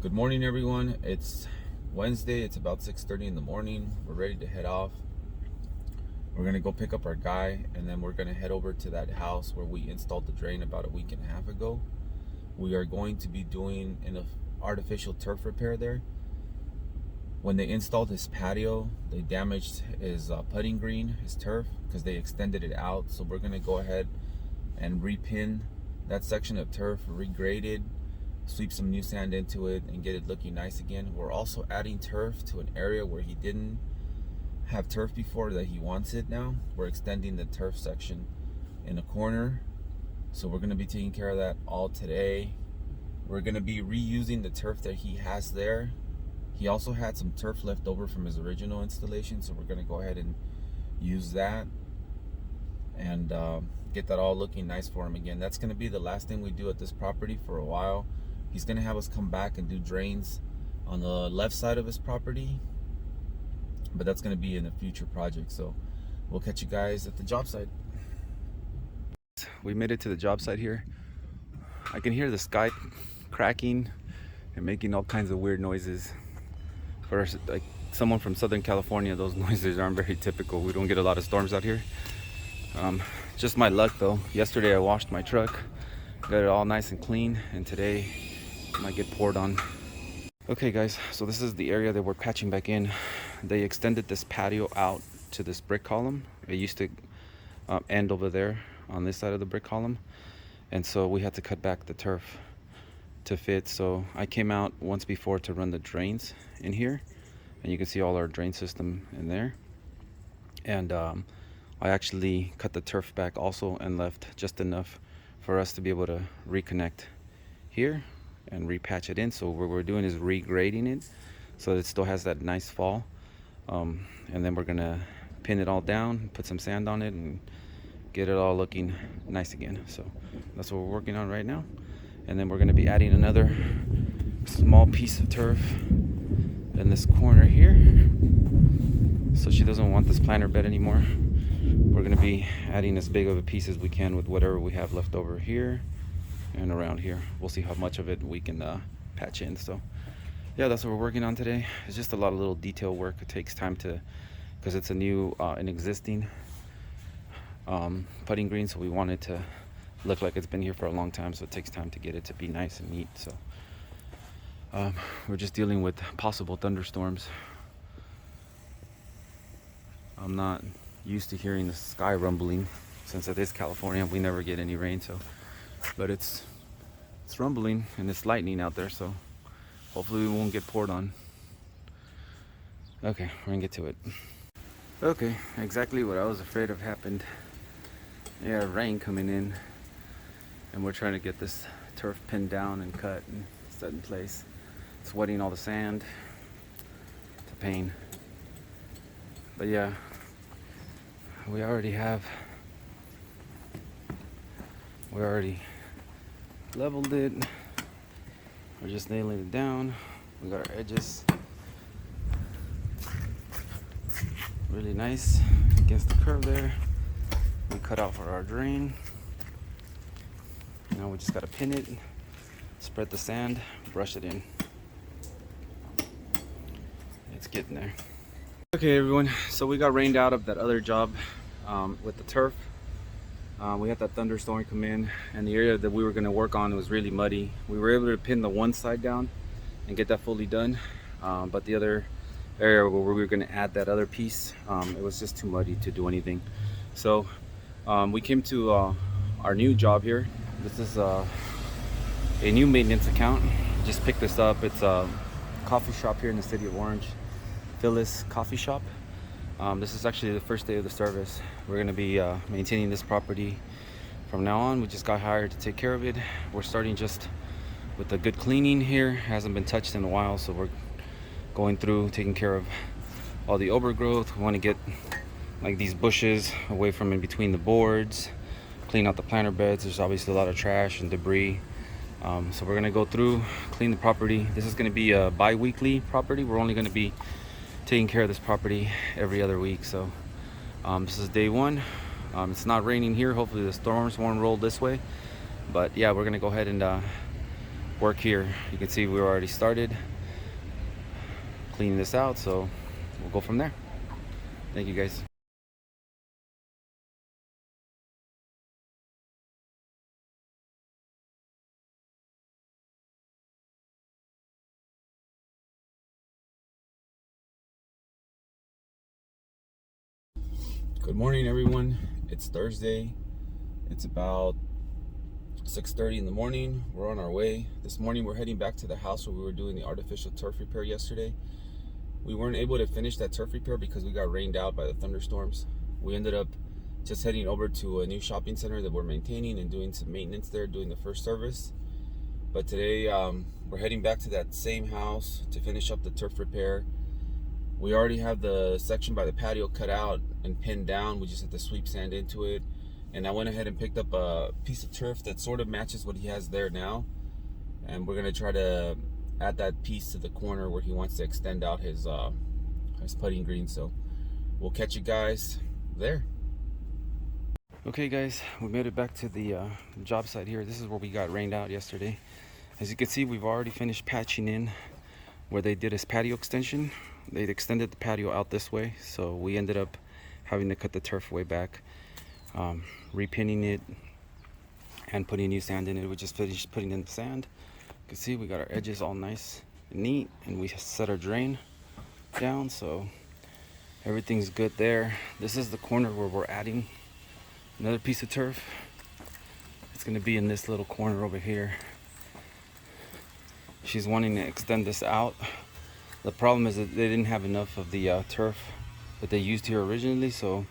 Good morning, everyone. It's Wednesday. It's about 6:30 in the morning. We're ready to head off. We're gonna go pick up our guy, and then we're gonna head over to that house where we installed the drain about a week and a half ago. We are going to be doing an artificial turf repair there. When they installed his patio, they damaged his putting green, his turf, because they extended it out. So we're gonna go ahead and repin that section of turf, regrade it, sweep some new sand into it, and get it looking nice again. We're also adding turf to an area where he didn't have turf before that he wants it now. We're extending the turf section in a corner. So we're gonna be taking care of that all today. We're gonna be reusing the turf that he has there. He also had some turf left over from his original installation, so we're gonna go ahead and use that and get that all looking nice for him again. That's gonna be the last thing we do at this property for a while. He's gonna have us come back and do drains on the left side of his property, but that's gonna be in a future project. So we'll catch you guys at the job site. We made it to the job site here. I can hear the sky cracking and making all kinds of weird noises. For like someone from Southern California, those noises aren't very typical. We don't get a lot of storms out here. Just my luck though. Yesterday I washed my truck, got it all nice and clean, and today might get poured on. Okay guys, so this is the area that we're patching back in. They extended this patio out to this brick column. It used to end over there on this side of the brick column, and so we had to cut back the turf to fit. So I came out once before to run the drains in here, and you can see all our drain system in there. And I actually cut the turf back also and left just enough for us to be able to reconnect here and repatch it in. So what we're doing is regrading it so that it still has that nice fall, and then we're gonna pin it all down, put some sand on it, and get it all looking nice again. So that's what we're working on right now. And then we're gonna be adding another small piece of turf in this corner here, so she doesn't want this planter bed anymore. We're gonna be adding as big of a piece as we can with whatever we have left over here and around here. We'll see how much of it we can patch in. So yeah, that's what we're working on today. It's just a lot of little detail work. It takes time to, because it's a new an existing putting green, so we want it to look like it's been here for a long time, so it takes time to get it to be nice and neat. So we're just dealing with possible thunderstorms. I'm not used to hearing the sky rumbling since it is California. We never get any rain, so but it's rumbling and it's lightning out there, so hopefully we won't get poured on. Okay, we're gonna get to it. Okay, exactly what I was afraid of happened. Yeah, rain coming in, and we're trying to get this turf pinned down and cut and set in place. It's wetting all the sand. It's a pain. But yeah, we already leveled it. We're just nailing it down. We got our edges really nice against the curve there. We cut out for our drain. Now we just gotta pin it, spread the sand, brush it in. It's getting there. Okay everyone, so we got rained out of that other job with the turf. We had that thunderstorm come in, and the area that we were gonna work on was really muddy. We were able to pin the one side down and get that fully done, but the other area where we were gonna add that other piece, it was just too muddy to do anything. So we came to our new job here. This is a new maintenance account. Just picked this up. It's a coffee shop here in the city of Orange, Phyllis Coffee Shop. This is actually the first day of the service. We're going to be maintaining this property from now on. We just got hired to take care of it. We're starting just with a good cleaning here. It hasn't been touched in a while, so we're going through taking care of all the overgrowth. We want to get like these bushes away from in between the boards, clean out the planter beds. There's obviously a lot of trash and debris. So we're gonna go through, clean the property. This is gonna be a bi-weekly property. We're only gonna be taking care of this property every other week. So this is day one. It's not raining here. Hopefully the storms won't roll this way. But yeah, we're gonna go ahead and work here. You can see we already started cleaning this out, so we'll go from there. Thank you guys. Good morning, everyone. It's Thursday. It's about 6:30 in the morning. We're on our way. This morning we're heading back to the house where we were doing the artificial turf repair yesterday. We weren't able to finish that turf repair because we got rained out by the thunderstorms. We ended up just heading over to a new shopping center that we're maintaining and doing some maintenance there, doing the first service. But today we're heading back to that same house to finish up the turf repair. We already have the section by the patio cut out and pinned down. We just have to sweep sand into it. And I went ahead and picked up a piece of turf that sort of matches what he has there now. And we're gonna try to add that piece to the corner where he wants to extend out his putting green. So we'll catch you guys there. Okay guys, we made it back to the job site here. This is where we got rained out yesterday. As you can see, we've already finished patching in where they did his patio extension. They extended the patio out this way, so we ended up having to cut the turf way back, repinning it and putting new sand in it. We just finished putting in the sand. You can see we got our edges all nice and neat, and we set our drain down, so everything's good there. This is the corner where we're adding another piece of turf. It's going to be in this little corner over here. She's wanting to extend this out. The problem is that they didn't have enough of the turf that they used here originally, so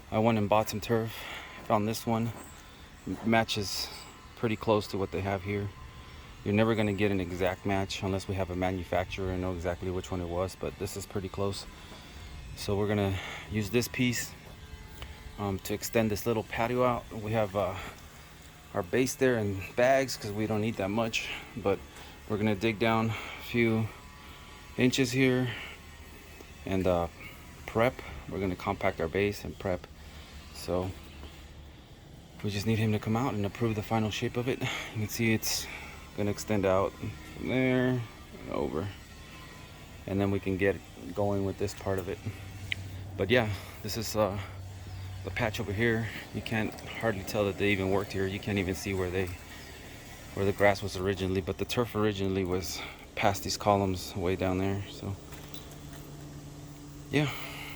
I went and bought some turf. Found this one. Matches pretty close to what they have here. You're never going to get an exact match unless we have a manufacturer and know exactly which one it was, but this is pretty close. So we're going to use this piece to extend this little patio out. We have our base there in bags because we don't need that much, but we're going to dig down a few inches here and prep. We're going to compact our base and prep, so we just need him to come out and approve the final shape of it. You can see it's going to extend out from there and over, and then we can get going with this part of it. But yeah, this is the patch over here. You can't hardly tell that they even worked here. You can't even see where the grass was originally, but the turf originally was past these columns way down there. So yeah,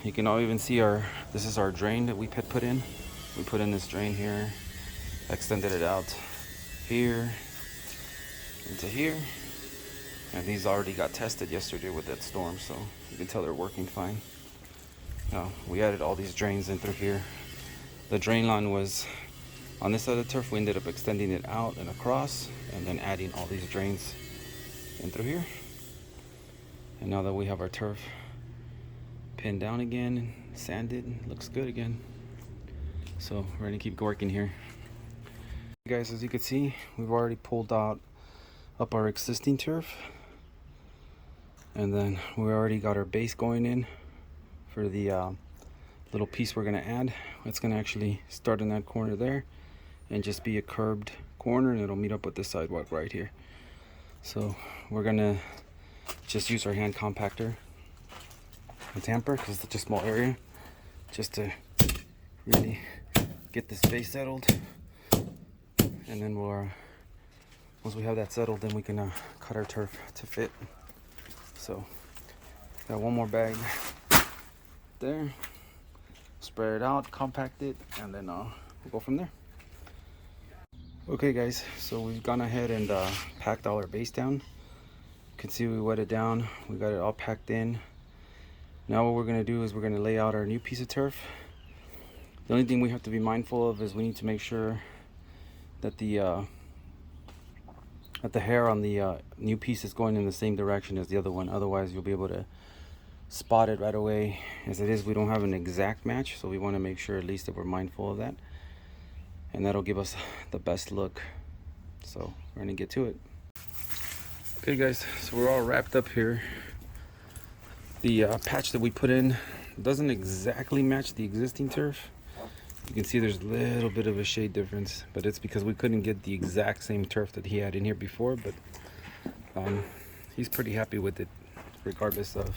you can all even see this is our drain that we put in. We put in this drain here, extended it out here into here, and these already got tested yesterday with that storm, so you can tell they're working fine. Now we added all these drains in through here. The drain line was on this side of the turf. We ended up extending it out and across, and then adding all these drains in through here. And now that we have our turf pinned down again and sanded, looks good again. So we're gonna keep working here. Guys, as you can see, we've already pulled up our existing turf, and then we already got our base going in for the little piece we're gonna add. It's gonna actually start in that corner there and just be a curbed corner, and it'll meet up with this sidewalk right here. So we're gonna just use our hand compactor and tamper, because it's such a small area, just to really get this base settled. And then once we have that settled, then we can cut our turf to fit. So got one more bag there, spread it out, compact it, and then we'll go from there. Okay guys, so we've gone ahead and packed all our base down. You can see we wet it down, we got it all packed in. Now what we're going to do is we're going to lay out our new piece of turf. The only thing we have to be mindful of is we need to make sure that the hair on the new piece is going in the same direction as the other one. Otherwise you'll be able to spot it right away. As it is, we don't have an exact match, so we want to make sure at least that we're mindful of that, and that'll give us the best look. So we're gonna get to it. Okay guys, so we're all wrapped up here. The patch that we put in doesn't exactly match the existing turf. You can see there's a little bit of a shade difference, but it's because we couldn't get the exact same turf that he had in here before. But He's pretty happy with it, regardless of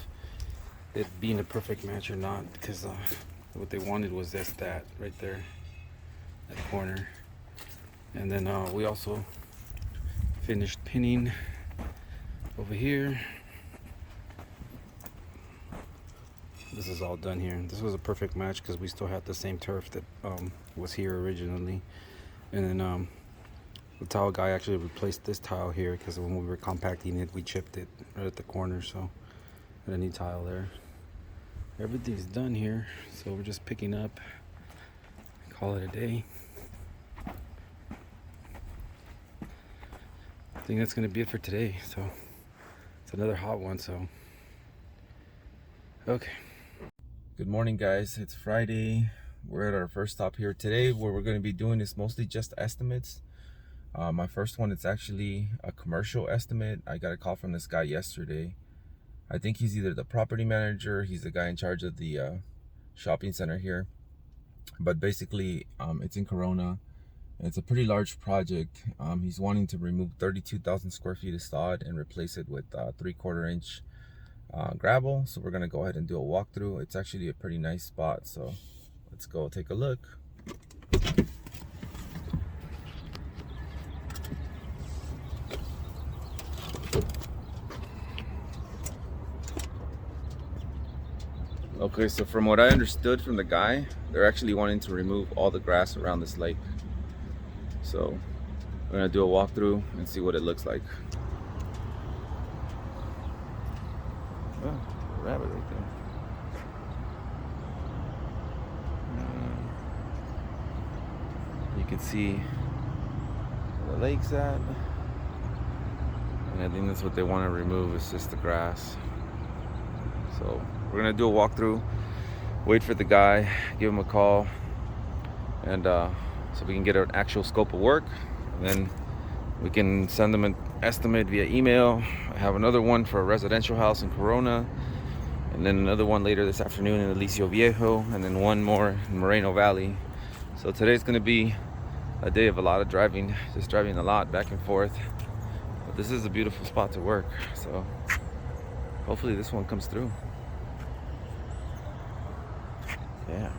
it being a perfect match or not, because what they wanted was just that right there, that corner. And then we also finished pinning over here. This is all done here. This was a perfect match because we still had the same turf that was here originally. And then the tile guy actually replaced this tile here because when we were compacting it, we chipped it right at the corner. So got a new tile there. Everything's done here, so we're just picking up. Call it a day. I think that's gonna be it for today. So it's another hot one. So okay. Good morning, guys. It's Friday. We're at our first stop here today. What we're going to be doing is mostly just estimates. My first one, it's actually a commercial estimate. I got a call from this guy yesterday. I think he's either the property manager, he's the guy in charge of the shopping center here. But basically, it's in Corona. It's a pretty large project. He's wanting to remove 32,000 square feet of sod and replace it with 3/4 inch gravel. So we're gonna go ahead and do a walkthrough. It's actually a pretty nice spot, so let's go take a look. Okay, so from what I understood from the guy, they're actually wanting to remove all the grass around this lake. So we're gonna do a walkthrough and see what it looks like. Oh, a rabbit right there. You can see where the lake's at. And I think that's what they want to remove, is just the grass. So we're gonna do a walkthrough, wait for the guy, give him a call, and so we can get an actual scope of work. And then we can send them an estimate via email. I have another one for a residential house in Corona, and then another one later this afternoon in Alicio Viejo, and then one more in Moreno Valley. So today's gonna be a day of a lot of driving, just driving a lot back and forth. But this is a beautiful spot to work, so hopefully this one comes through. Yeah.